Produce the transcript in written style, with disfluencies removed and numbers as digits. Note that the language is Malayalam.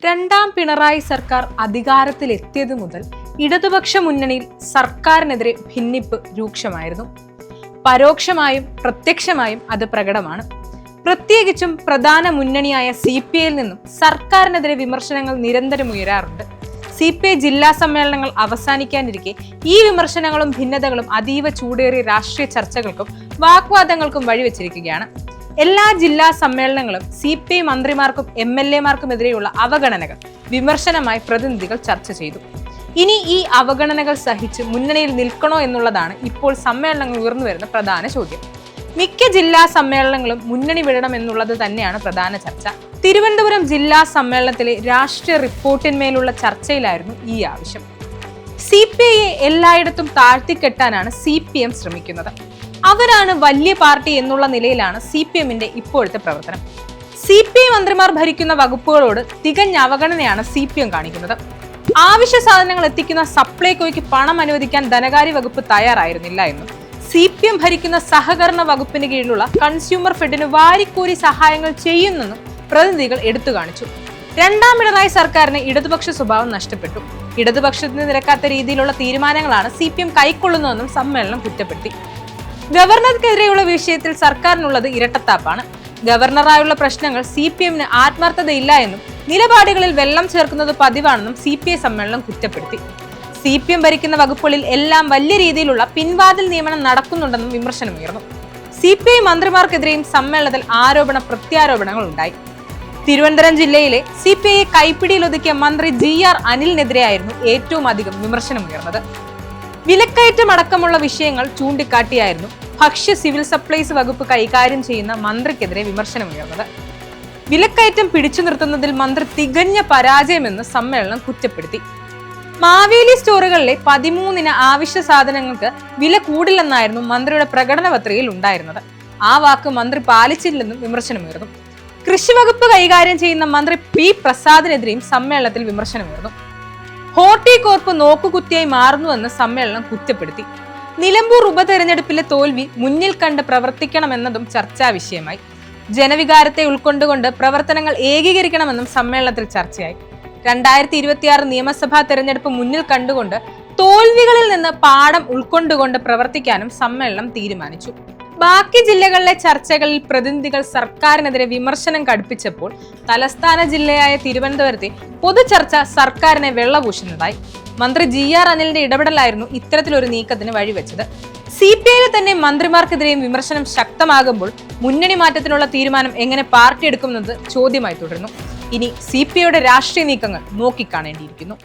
രണ്ടാം പിണറായി സർക്കാർ അധികാരത്തിലെത്തിയതു മുതൽ ഇടതുപക്ഷ മുന്നണിയിൽ സർക്കാരിനെതിരെ ഭിന്നിപ്പ് രൂക്ഷമായിരുന്നു. പരോക്ഷമായും പ്രത്യക്ഷമായും അത് പ്രകടമാണ്. പ്രത്യേകിച്ചും പ്രധാന മുന്നണിയായ CPIയിൽ നിന്നും സർക്കാരിനെതിരെ വിമർശനങ്ങൾ നിരന്തരം ഉയരാറുണ്ട്. CPI ജില്ലാ സമ്മേളനങ്ങൾ അവസാനിക്കാനിരിക്കെ ഈ വിമർശനങ്ങളും ഭിന്നതകളും അതീവ ചൂടേറിയ രാഷ്ട്രീയ ചർച്ചകൾക്കും വാഗ്വാദങ്ങൾക്കും വഴിവെച്ചിരിക്കുകയാണ്. എല്ലാ ജില്ലാ സമ്മേളനങ്ങളും CPI മന്ത്രിമാർക്കും MLA-മാർക്കുമെതിരെയുള്ള അവഗണനകൾ വിമർശനമായി പ്രതിനിധികൾ ചർച്ച ചെയ്തു. ഇനി ഈ അവഗണനകൾ സഹിച്ച് മുന്നണിയിൽ നിൽക്കണോ എന്നുള്ളതാണ് ഇപ്പോൾ സമ്മേളനങ്ങൾ ഉയർന്നു വരുന്ന പ്രധാന ചോദ്യം. മിക്ക ജില്ലാ സമ്മേളനങ്ങളും മുന്നണി വിടണം എന്നുള്ളത് തന്നെയാണ് പ്രധാന ചർച്ച. തിരുവനന്തപുരം ജില്ലാ സമ്മേളനത്തിലെ രാഷ്ട്രീയ റിപ്പോർട്ടിന്മേലുള്ള ചർച്ചയിലായിരുന്നു ഈ ആവശ്യം. CPIയെ എല്ലായിടത്തും താഴ്ത്തിക്കെട്ടാനാണ് CPM ശ്രമിക്കുന്നത്. അവരാണ് വലിയ പാർട്ടി എന്നുള്ള നിലയിലാണ് CPMന്റെ ഇപ്പോഴത്തെ പ്രവർത്തനം. CPI മന്ത്രിമാർ ഭരിക്കുന്ന വകുപ്പുകളോട് തികഞ്ഞ അവഗണനയാണ് CPM കാണിക്കുന്നത്. ആവശ്യ സാധനങ്ങൾ എത്തിക്കുന്ന സപ്ലൈകോയ്ക്ക് പണം അനുവദിക്കാൻ ധനകാര്യ വകുപ്പ് തയ്യാറായിരുന്നില്ല എന്നും CPM ഭരിക്കുന്ന സഹകരണ വകുപ്പിന് കീഴിലുള്ള കൺസ്യൂമർ ഫെഡിന് വാരിക്കോരി സഹായങ്ങൾ ചെയ്യുന്നെന്നും പ്രതിനിധികൾ എടുത്തു കാണിച്ചു. രണ്ടാം പിണറായി സർക്കാരിന് ഇടതുപക്ഷ സ്വഭാവം നഷ്ടപ്പെട്ടു. ഇടതുപക്ഷത്തിന് നിരക്കാത്ത രീതിയിലുള്ള തീരുമാനങ്ങളാണ് CPM കൈക്കൊള്ളുന്നതെന്നും സമ്മേളനം കുറ്റപ്പെടുത്തി. ഗവർണർക്കെതിരെയുള്ള വിഷയത്തിൽ സർക്കാരിനുള്ളത് ഇരട്ടത്താപ്പാണ്. ഗവർണറായുള്ള പ്രശ്നങ്ങൾ CPMന് ആത്മാർത്ഥതയില്ല എന്നും നിലപാടുകളിൽ വെള്ളം ചേർക്കുന്നത് പതിവാണെന്നും CPI സമ്മേളനം കുറ്റപ്പെടുത്തി. CPM ഭരിക്കുന്ന വകുപ്പുകളിൽ എല്ലാം വലിയ രീതിയിലുള്ള പിൻവാതിൽ നിയമനം നടക്കുന്നുണ്ടെന്നും വിമർശനമുയർന്നു. CPI മന്ത്രിമാർക്കെതിരെയും സമ്മേളനത്തിൽ ആരോപണ പ്രത്യാരോപണങ്ങൾ ഉണ്ടായി. തിരുവനന്തപുരം ജില്ലയിലെ CPIയെ കൈപ്പിടിയിലൊതുക്കിയ മന്ത്രി GR അനിലിനെതിരെയായിരുന്നു ഏറ്റവും അധികം വിമർശനമുയർന്നത്. വിലക്കയറ്റമടക്കമുള്ള വിഷയങ്ങൾ ചൂണ്ടിക്കാട്ടിയായിരുന്നു ഭക്ഷ്യ സിവിൽ സപ്ലൈസ് വകുപ്പ് കൈകാര്യം ചെയ്യുന്ന മന്ത്രിക്കെതിരെ വിമർശനമുയർന്നത്. വിലക്കയറ്റം പിടിച്ചു നിർത്തുന്നതിൽ മന്ത്രി തികഞ്ഞ പരാജയമെന്ന് സമ്മേളനം കുറ്റപ്പെടുത്തി. മാവേലി സ്റ്റോറുകളിലെ 13 അവശ്യ സാധനങ്ങൾക്ക് വില കൂടില്ലെന്നായിരുന്നു മന്ത്രിയുടെ പ്രകടന പത്രികയിൽ ഉണ്ടായിരുന്നത്. ആ വാക്ക് മന്ത്രി പാലിച്ചില്ലെന്നും വിമർശനമുയർന്നു. കൃഷി വകുപ്പ് കൈകാര്യം ചെയ്യുന്ന മന്ത്രി P പ്രസാദിനെതിരെയും സമ്മേളനത്തിൽ വിമർശനമുയർന്നു. ഹോർട്ടികോർപ്പ് നോക്കുകുത്തിയായി മാറുന്നുവെന്ന് സമ്മേളനം കുറ്റപ്പെടുത്തി. നിലമ്പൂർ ഉപതെരഞ്ഞെടുപ്പിലെ തോൽവി മുന്നിൽ കണ്ട് പ്രവർത്തിക്കണമെന്നതും ചർച്ചാ വിഷയമായി. ജനവികാരത്തെ ഉൾക്കൊണ്ടുകൊണ്ട് പ്രവർത്തനങ്ങൾ ഏകീകരിക്കണമെന്നും സമ്മേളനത്തിൽ ചർച്ചയായി. 2026 നിയമസഭാ തെരഞ്ഞെടുപ്പ് മുന്നിൽ കണ്ടുകൊണ്ട് തോൽവികളിൽ നിന്ന് പാഠം ഉൾക്കൊണ്ടുകൊണ്ട് പ്രവർത്തിക്കാനും സമ്മേളനം തീരുമാനിച്ചു. ബാക്കി ജില്ലകളിലെ ചർച്ചകളിൽ പ്രതിനിധികൾ സർക്കാരിനെതിരെ വിമർശനം കടുപ്പിച്ചപ്പോൾ തലസ്ഥാന ജില്ലയായ തിരുവനന്തപുരത്തെ പൊതുചർച്ച സർക്കാരിനെ വെള്ളപൂശുന്നതായി. മന്ത്രി GR അനിലിന്റെ ഇടപെടലായിരുന്നു ഇത്തരത്തിലൊരു നീക്കത്തിന് വഴിവെച്ചത്. CPIയിലെ തന്നെ മന്ത്രിമാർക്കെതിരെയും വിമർശനം ശക്തമാകുമ്പോൾ മുന്നണി മാറ്റത്തിനുള്ള തീരുമാനം എങ്ങനെ പാർട്ടി എടുക്കുന്നത് ചോദ്യമായി തുടരുന്നു. ഇനി CPIയുടെ രാഷ്ട്രീയ നീക്കങ്ങൾ നോക്കിക്കാണേണ്ടിയിരിക്കുന്നു.